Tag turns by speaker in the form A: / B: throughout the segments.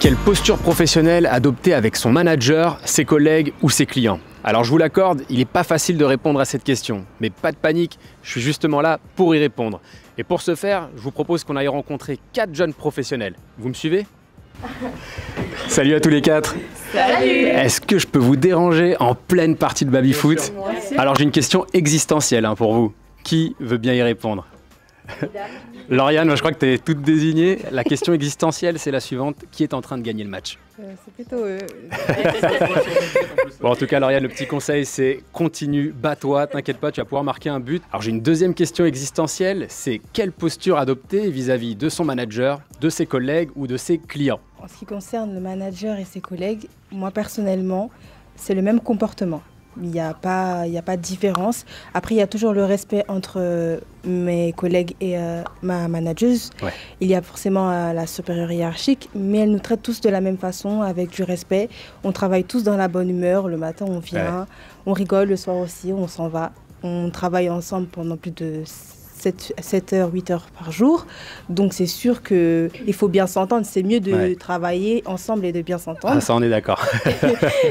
A: Quelle posture professionnelle adopter avec son manager, ses collègues ou ses clients? Alors je vous l'accorde, il n'est pas facile de répondre à cette question. Mais pas de panique, je suis justement là pour y répondre. Et pour ce faire, je vous propose qu'on aille rencontrer 4 jeunes professionnels. Vous me suivez? Salut à tous les 4.
B: Salut.
A: Est-ce que je peux vous déranger en pleine partie de baby-foot? Alors j'ai une question existentielle pour vous. Qui veut bien y répondre? Lauriane, je crois que tu es toute désignée. La question existentielle, c'est la suivante. Qui est en train de gagner le match?
B: C'est plutôt eux.
A: Bon, en tout cas, Lauriane, le petit conseil, c'est continue, bats-toi, t'inquiète pas, tu vas pouvoir marquer un but. Alors j'ai une deuxième question existentielle, c'est quelle posture adopter vis-à-vis de son manager, de ses collègues ou de ses clients?
B: En ce qui concerne le manager et ses collègues, moi personnellement, c'est le même comportement. Il n'y a pas de différence. Après, il y a toujours le respect entre mes collègues et ma manageuse.
A: Ouais.
B: Il y a forcément la supérieure hiérarchique, mais elle nous traite tous de la même façon, avec du respect. On travaille tous dans la bonne humeur. Le matin, on vient, on rigole. Le soir aussi, on s'en va. On travaille ensemble pendant plus de 7 heures, 8 heures par jour. Donc c'est sûr qu'il faut bien s'entendre. C'est mieux de travailler ensemble et de bien s'entendre.
A: Ah, ça, on est d'accord.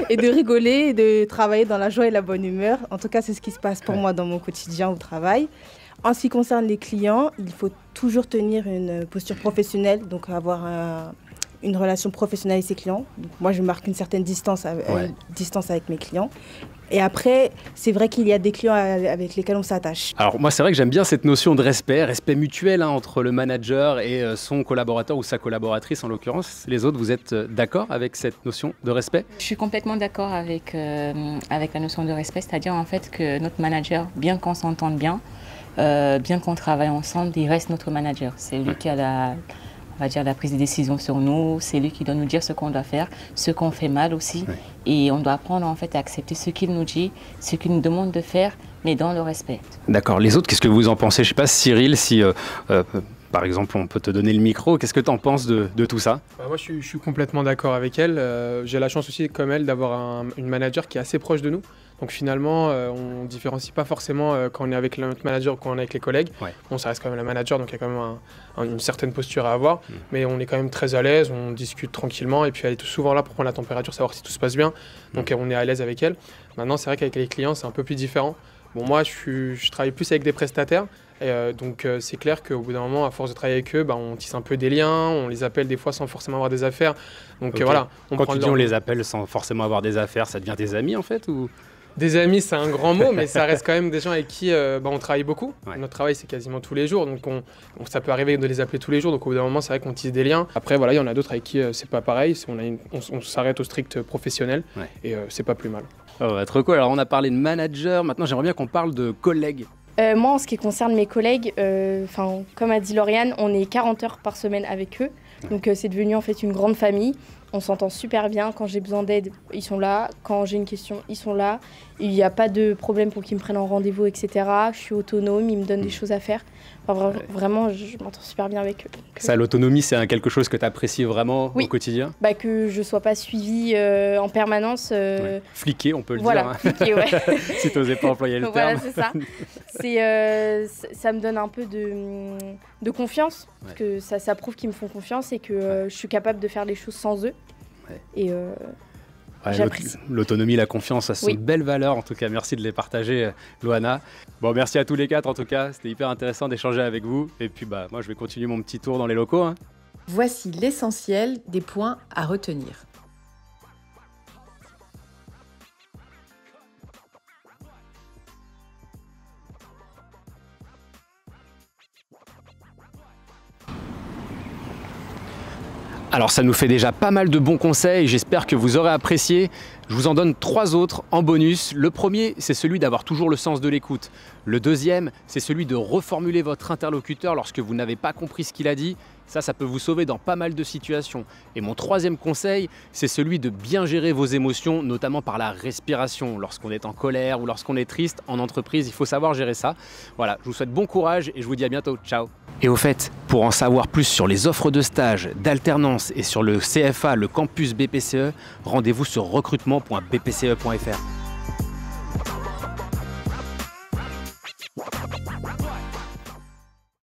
B: Et de rigoler et de travailler dans la joie et la bonne humeur. En tout cas, c'est ce qui se passe pour moi dans mon quotidien au travail. En ce qui concerne les clients, il faut toujours tenir une posture professionnelle, donc avoir une relation professionnelle avec ses clients. Donc moi, je marque une certaine distance avec mes clients. Et après, c'est vrai qu'il y a des clients avec lesquels on s'attache.
A: Alors moi, c'est vrai que j'aime bien cette notion de respect mutuel entre le manager et son collaborateur ou sa collaboratrice en l'occurrence. Les autres, vous êtes d'accord avec cette notion de respect?
C: Je suis complètement d'accord avec la notion de respect, c'est-à-dire en fait que notre manager, bien qu'on s'entende bien qu'on travaille ensemble, il reste notre manager. C'est lui qui a la prise de décision sur nous, c'est lui qui doit nous dire ce qu'on doit faire, ce qu'on fait mal aussi.
A: Ouais.
C: Et on doit apprendre en fait à accepter ce qu'il nous dit, ce qu'il nous demande de faire, mais dans le respect.
A: D'accord. Les autres, qu'est-ce que vous en pensez? Je ne sais pas, Cyril, si par exemple on peut te donner le micro, qu'est-ce que tu en penses de tout ça?
D: Moi je suis complètement d'accord avec elle. J'ai la chance aussi comme elle d'avoir une manager qui est assez proche de nous. Donc finalement, on ne différencie pas forcément quand on est avec notre manager ou quand on est avec les collègues. Ouais. Bon, ça reste quand même la manager, donc il y a quand même une certaine posture à avoir. Mais on est quand même très à l'aise, on discute tranquillement. Et puis elle est souvent là pour prendre la température, savoir si tout se passe bien. Donc on est à l'aise avec elle. Maintenant, c'est vrai qu'avec les clients, c'est un peu plus différent. Bon, moi, je travaille plus avec des prestataires. Donc c'est clair qu'au bout d'un moment, à force de travailler avec eux, on tisse un peu des liens, on les appelle des fois sans forcément avoir des affaires. Donc voilà.
A: Quand tu dis on les appelle sans forcément avoir des affaires, ça devient des amis en fait ou...
D: Des amis, c'est un grand mot, mais ça reste quand même des gens avec qui on travaille beaucoup. Ouais. Notre travail, c'est quasiment tous les jours, donc ça peut arriver de les appeler tous les jours. Donc au bout d'un moment, c'est vrai qu'on tisse des liens. Après, voilà, il y en a d'autres avec qui c'est pas pareil. On s'arrête au strict professionnel et c'est pas plus mal.
A: Oh, trop cool. Alors on a parlé de manager, maintenant j'aimerais bien qu'on parle de collègues.
E: Moi, en ce qui concerne mes collègues, comme a dit Lauriane, on est 40 heures par semaine avec eux. Donc c'est devenu en fait une grande famille. On s'entend super bien. Quand j'ai besoin d'aide, ils sont là. Quand j'ai une question, ils sont là. Il n'y a pas de problème pour qu'ils me prennent en rendez-vous, etc. Je suis autonome, ils me donnent des choses à faire. Enfin, vraiment, je m'entends super bien avec eux.
A: Ça, l'autonomie, c'est quelque chose que tu apprécies vraiment au quotidien?
E: Que je ne sois pas suivie en permanence.
A: Fliquée, on peut le
E: dire.
A: Hein.
E: Fliquée, ouais.
A: Si tu n'osais pas employer le
E: terme.
A: Voilà,
E: c'est ça. Ça me donne un peu de confiance. Parce que ça prouve qu'ils me font confiance et que je suis capable de faire les choses sans eux. Et j'apprécie.
A: L'autonomie, la confiance, ça sont de belles valeurs. En tout cas, merci de les partager, Loana. Bon, merci à tous les 4 en tout cas. C'était hyper intéressant d'échanger avec vous. Et puis, moi, je vais continuer mon petit tour dans les locaux.
F: Voici l'essentiel des points à retenir.
A: Alors ça nous fait déjà pas mal de bons conseils, j'espère que vous aurez apprécié. Je vous en donne 3 autres en bonus. Le premier, c'est celui d'avoir toujours le sens de l'écoute. Le deuxième, c'est celui de reformuler votre interlocuteur lorsque vous n'avez pas compris ce qu'il a dit. Ça peut vous sauver dans pas mal de situations. Et mon troisième conseil, c'est celui de bien gérer vos émotions, notamment par la respiration. Lorsqu'on est en colère ou lorsqu'on est triste, en entreprise, il faut savoir gérer ça. Voilà, je vous souhaite bon courage et je vous dis à bientôt. Ciao. Et au fait, pour en savoir plus sur les offres de stage, d'alternance et sur le CFA, le campus BPCE, rendez-vous sur recrutement.bpce.fr.